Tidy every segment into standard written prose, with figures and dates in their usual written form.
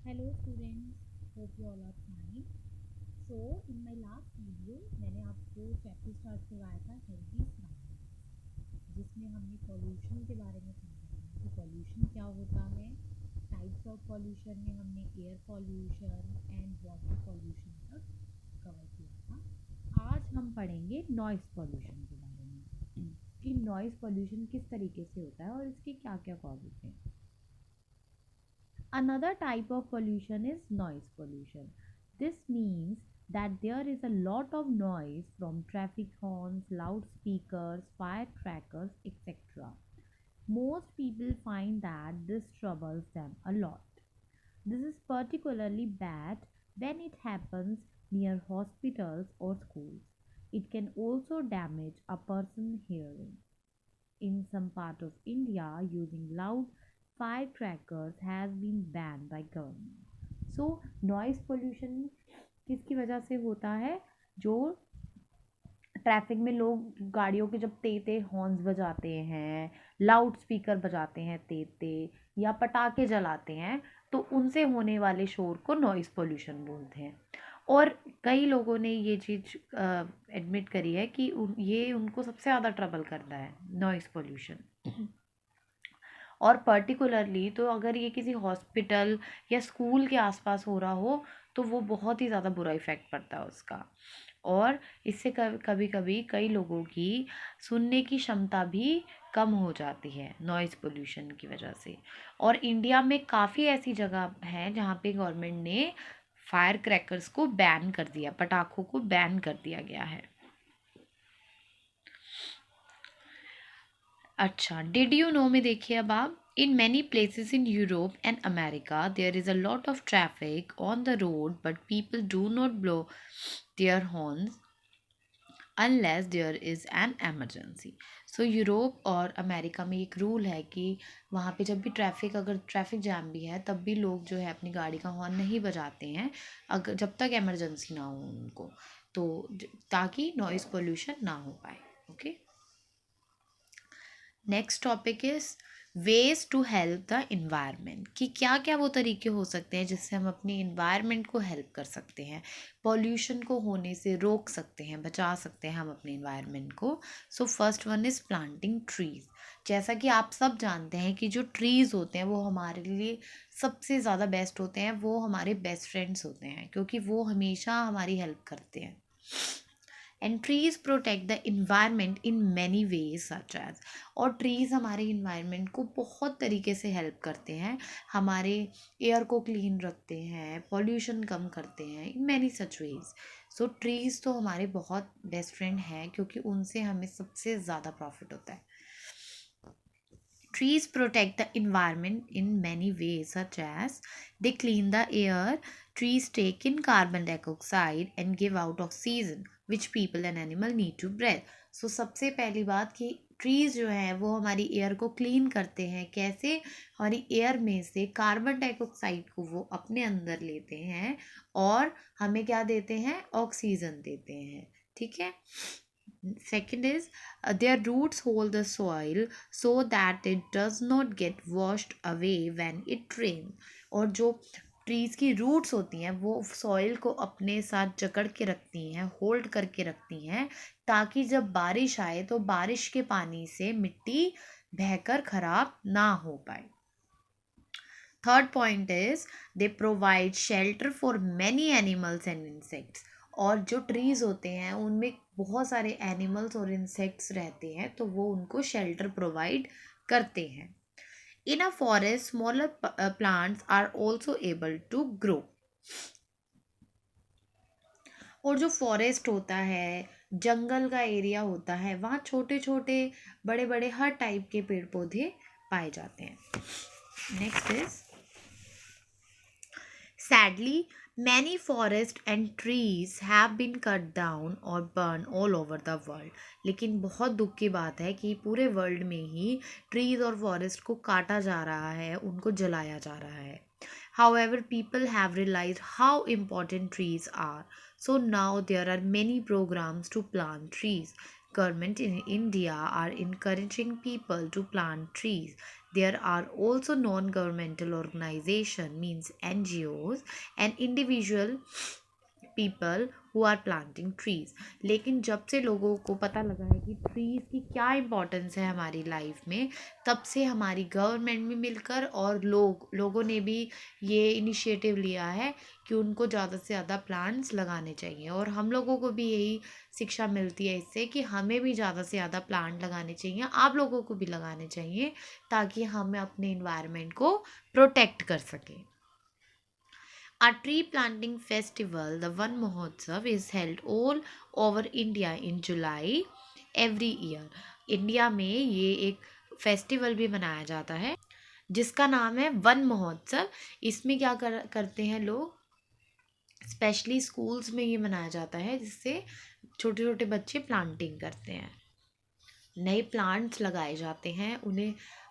Hello students, hope you all are fine. So in my last video मैंने आपको chapter start करवाया था healthy surrounding, जिसमें हमने पॉल्यूशन के बारे में समझा था कि पॉल्यूशन क्या होता है। टाइप्स ऑफ पॉल्यूशन में हमने air pollution and water pollution तक कवर किया था। आज हम पढ़ेंगे नॉइस पॉल्यूशन के बारे में कि नॉइस पॉल्यूशन किस तरीके से होता है और इसके क्या क्या कॉजेज हैं। Another type of pollution is noise pollution. This means that there is a lot of noise from traffic horns, loudspeakers, firecrackers, etc. Most people find that this troubles them a lot. This is particularly bad when it happens near hospitals or schools. It can also damage a person's hearing. In some part of India, using loud firecrackers has been banned by government. So noise pollution किसकी वजह से होता है? जो traffic में लोग गाड़ियों के जब तेते हॉर्न्स बजाते हैं, लाउड स्पीकर बजाते हैं तेते, या पटाखे जलाते हैं, तो उनसे होने वाले शोर को नॉइज़ पोल्यूशन बोलते हैं। और कई लोगों ने ये चीज़ एडमिट करी है कि ये उनको सबसे ज़्यादा ट्रबल करता है नॉइज़ पोल्यूशन। और पर्टिकुलरली तो अगर ये किसी हॉस्पिटल या स्कूल के आसपास हो रहा हो तो वो बहुत ही ज़्यादा बुरा इफ़ेक्ट पड़ता है उसका। और इससे कभी कभी कई लोगों की सुनने की क्षमता भी कम हो जाती है नॉइज़ पोल्यूशन की वजह से। और इंडिया में काफ़ी ऐसी जगह हैं जहाँ पे गवर्नमेंट ने फायर क्रैकर्स को बैन कर दिया, पटाखों को बैन कर दिया गया है। अच्छा, डिड यू नो में देखिए अब आप, in many places in Europe and America there is a lot of traffic on the road but people do not blow their horns unless there is an emergency. So Europe और America में एक rule है कि वहाँ पे जब भी अगर ट्रैफिक जैम भी है तब भी लोग जो है अपनी गाड़ी का हॉर्न नहीं बजाते हैं, अगर जब तक एमरजेंसी ना हो उनको, तो ताकि नॉइज़ पोल्यूशन ना हो पाए। Okay, next topic is ways to help the environment, कि क्या क्या वो तरीके हो सकते हैं जिससे हम अपनी इन्वायरमेंट को हेल्प कर सकते हैं, पॉल्यूशन को होने से रोक सकते हैं, बचा सकते हैं हम अपने इन्वायरमेंट को। So first one is planting trees. जैसा कि आप सब जानते हैं कि जो ट्रीज़ होते हैं वो हमारे लिए सबसे ज़्यादा बेस्ट होते हैं, वो हमारे बेस्ट फ्रेंड्स होते हैं क्योंकि वो हमेशा हमारी हेल्प करते हैं। And trees protect the environment in many ways such as, और ट्रीज़ हमारे इन्वायरमेंट को बहुत तरीके से हेल्प करते हैं, हमारे एयर को क्लीन रखते हैं, पॉल्यूशन कम करते हैं, in many such ways. So trees तो हमारे बहुत बेस्ट फ्रेंड हैं क्योंकि उनसे हमें सबसे ज़्यादा प्रॉफिट होता है। Trees protect the environment in many ways, such as they clean the air. Trees take in carbon dioxide and give out oxygen, which people and animal need to breathe. So सबसे पहली बात कि trees जो हैं वो हमारी air को clean करते हैं। कैसे? हमारी एयर में से कार्बन डाइऑक्साइड को वो अपने अंदर लेते हैं और हमें क्या देते हैं? ऑक्सीजन देते हैं। ठीक है। Second is their roots hold the soil so that it does not get washed away when it rains. और जो ट्रीज़ की रूट्स होती हैं वो सॉइल को अपने साथ जकड़ के रखती हैं, होल्ड करके रखती हैं, ताकि जब बारिश आए तो बारिश के पानी से मिट्टी बहकर खराब ना हो पाए। Third point is they provide shelter for many animals and insects. और जो ट्रीज़ होते हैं उनमें बहुत सारे एनिमल्स और इंसेक्ट्स रहते हैं तो वो उनको शेल्टर प्रोवाइड करते हैं। In a forest smaller plants are also able to grow. और जो फॉरेस्ट होता है, जंगल का एरिया होता है, वहाँ छोटे छोटे बड़े बड़े हर टाइप के पेड़ पौधे पाए जाते हैं। Next is sadly, many forests and trees have been cut down or burned all over the world. लेकिन बहुत दुख की बात है कि पूरे वर्ल्ड में ही ट्रीज और फॉरेस्ट को काटा जा रहा है, उनको जलाया जा रहा है। However, people have realized how important trees are. So now there are many programs to plant trees. Government in India are encouraging people to plant trees. There are also non-governmental organization, means NGOs, and individual people who are planting trees. लेकिन जब से लोगों को पता लगा है कि trees की क्या इम्पोर्टेंस है हमारी लाइफ में, तब से हमारी गवर्नमेंट में मिलकर और लोगों ने भी ये इनिशिएटिव लिया है कि उनको ज़्यादा से ज़्यादा प्लांट्स लगाने चाहिए। और हम लोगों को भी यही शिक्षा मिलती है इससे कि हमें भी ज़्यादा से ज़्यादा प्लांट लगाने चाहिए, आप लोगों को भी लगाने चाहिए, ताकि हम अपने इन्वायरमेंट को प्रोटेक्ट कर सकें। A tree planting festival, the Van Mahotsav, is held all over India in July every year. India में ये एक फेस्टिवल भी मनाया जाता है जिसका नाम है वन महोत्सव। इसमें क्या करते हैं लोग, स्पेशली स्कूल्स में ये मनाया जाता है, जिससे छोटे छोटे बच्चे प्लांटिंग करते हैं, नए प्लांट्स लगाए जाते हैं,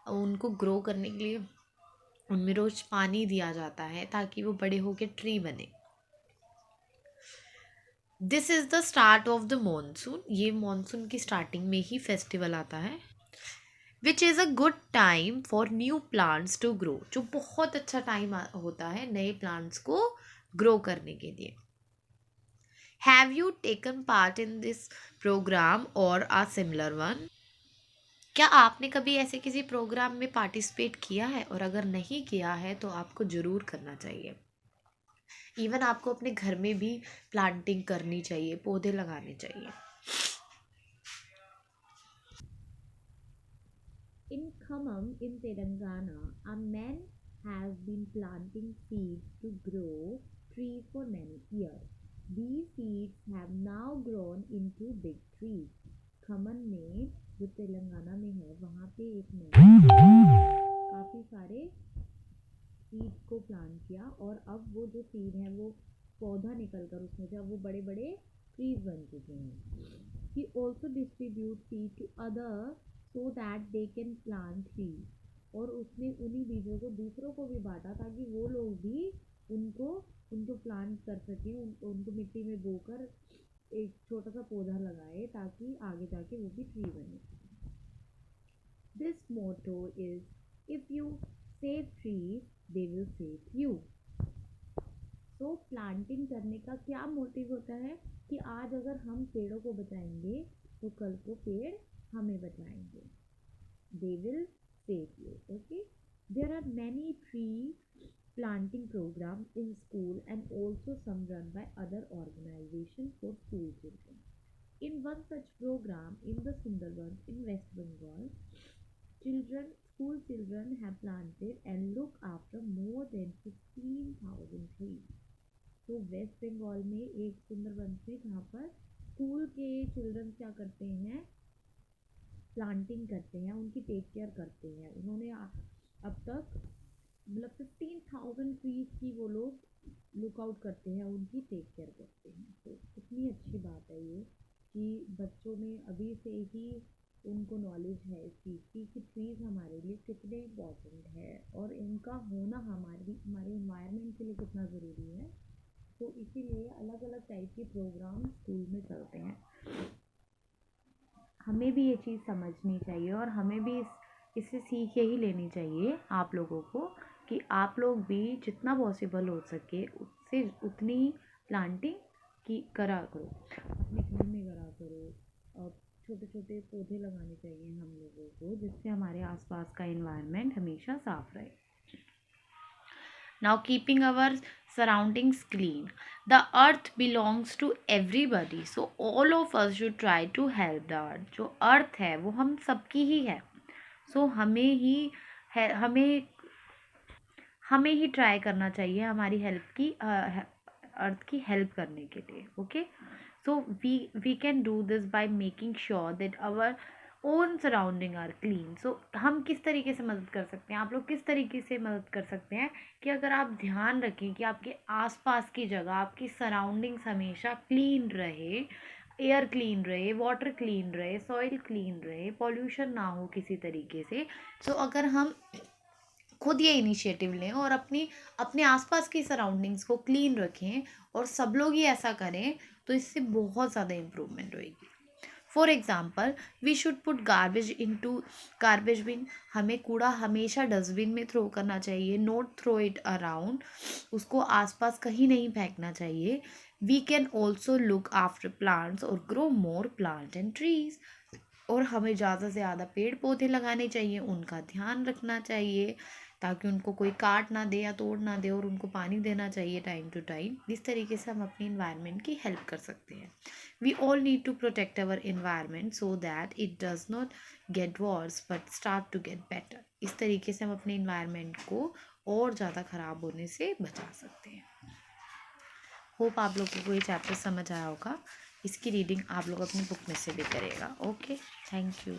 उनको ग्रो करने के लिए उनमें रोज पानी दिया जाता है ताकि वो बड़े होकर ट्री बने। This is the start of the monsoon, ये मॉनसून की स्टार्टिंग में ही फेस्टिवल आता है। Which is a good time for new plants to grow, जो बहुत अच्छा टाइम होता है नए प्लांट्स को ग्रो करने के लिए। Have you taken part in this programme और अ सिमिलर वन, क्या आपने कभी ऐसे किसी प्रोग्राम में पार्टिसिपेट किया है? और अगर नहीं किया है तो आपको ज़रूर करना चाहिए। इवन आपको अपने घर में भी प्लांटिंग करनी चाहिए, पौधे लगाने चाहिए। In Khammam in Telangana, a man has been planting seeds to grow trees for many years. These seeds have now grown into big trees. Khaman में, जो तेलंगाना में है, वहाँ पे एक मैंने काफ़ी सारे सीड को प्लांट किया और अब वो जो सीड है वो पौधा निकल कर उसमें से अब वो बड़े बड़े ट्रीज बन चुके हैं। He also distribute seed to others so that they can plant trees. और उसने उन्हीं बीजों को दूसरों को भी बांटा ताकि वो लोग भी उनको प्लांट कर सकें, उनको मिट्टी में बोकर एक छोटा सा पौधा लगाए ताकि आगे जाके वो भी ट्री बने। This motto is, if you save trees, they will save you. तो प्लांटिंग करने का क्या मोटिव होता है कि आज अगर हम पेड़ों को बचाएंगे तो कल को पेड़ हमें बचाएंगे। They will save you. Okay. There are many tree planting programs in school and also some run by other organizations for school children. In one such program in the Sundarbans in West Bengal, school children have planted and look after more than 15,000 trees. तो waste Bengal में एक सुंदरबन में जहाँ पर school के children क्या करते हैं, प्लांटिंग करते हैं, उनकी टेक केयर करते हैं। उन्होंने अब तक मतलब 15,000 ट्रीज की वो लोग लुक आउट करते हैं, उनकी टेक केयर करते हैं। तो कितनी अच्छी बात है ये कि बच्चों में अभी से ही उनको नॉलेज है इस चीज़ की कि ट्रीज़ हमारे लिए कितने इम्पोर्टेंट है और इनका होना हमारे इन्वायरमेंट के लिए कितना ज़रूरी है। तो इसीलिए अलग अलग टाइप के प्रोग्राम स्कूल में चलते हैं। हमें भी ये चीज़ समझनी चाहिए और हमें भी इससे सीख यही लेनी चाहिए आप लोगों को कि आप लोग भी जितना पॉसिबल हो सके उससे उतनी प्लांटिंग की करा करो, अपने घर में करा करो। और छोटे छोटे पौधे लगाने चाहिए हम लोगों को, जिससे हमारे आसपास का एनवायरनमेंट हमेशा साफ रहे। Now, keeping our surroundings clean. The earth belongs to everybody, so all of us should try to help the earth. जो अर्थ है वो हम सबकी ही है, so हमें ही ट्राई करना चाहिए हमारी अर्थ की हेल्प करने के लिए। Okay, so we can do this by making sure that our own surrounding are clean. So हम किस तरीके से मदद कर सकते हैं, आप लोग किस तरीके से मदद कर सकते हैं कि अगर आप ध्यान रखें कि आपके आसपास की जगह, आपकी सराउंडिंग्स हमेशा क्लीन रहे, एयर क्लीन रहे, वाटर क्लीन रहे, सॉइल क्लीन रहे, पॉल्यूशन ना हो किसी तरीके से। सो अगर हम खुद ये इनिशिएटिव लें और अपने आसपास की सराउंडिंग्स को क्लीन रखें और सब लोग ही ऐसा करें तो इससे बहुत ज़्यादा इम्प्रूवमेंट होएगी। For example we should put garbage into garbage bin, हमें कूड़ा हमेशा डस्टबिन में थ्रो करना चाहिए, नोट थ्रो इट अराउंड, उसको आसपास कहीं नहीं फेंकना चाहिए। We can also look after plants और grow more plant and trees, और हमें ज़्यादा से ज़्यादा पेड़ पौधे लगाने चाहिए, उनका ध्यान रखना चाहिए ताकि उनको कोई काट ना दे या तोड़ ना दे, और उनको पानी देना चाहिए टाइम टू टाइम। इस तरीके से हम अपनी इन्वायरमेंट की हेल्प कर सकते हैं। We all need to protect our environment so that it does not get worse but start to get better. इस तरीके से हम अपने इन्वायरमेंट को और ज़्यादा ख़राब होने से बचा सकते हैं। होप आप लोगों को ये चैप्टर समझ आया होगा। इसकी रीडिंग आप लोग अपनी बुक में से भी करेगा। Okay, thank you.